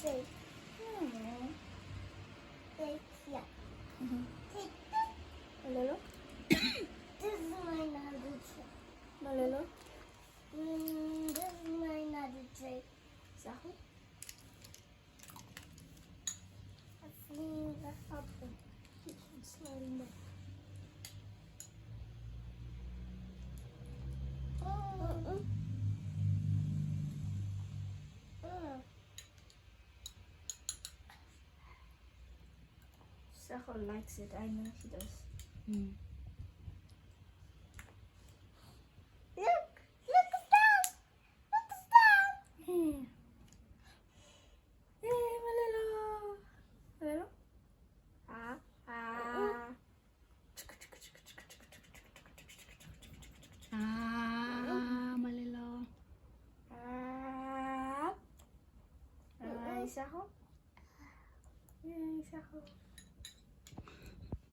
tree. Hmm. Like, yeah. Mhm. Take that. Malolo? This is my another tree. Malolo? This is my another tree. Sahu? I think that's something. Keeps sliding back. Mm. Mm. Sahu likes it. I know she does. Look! Look at that! Look at that! Hey. Hey, Malolo. Malolo? Ah. Ah. Malilo. Ah. Ay, Sahu. Yay, Sahu.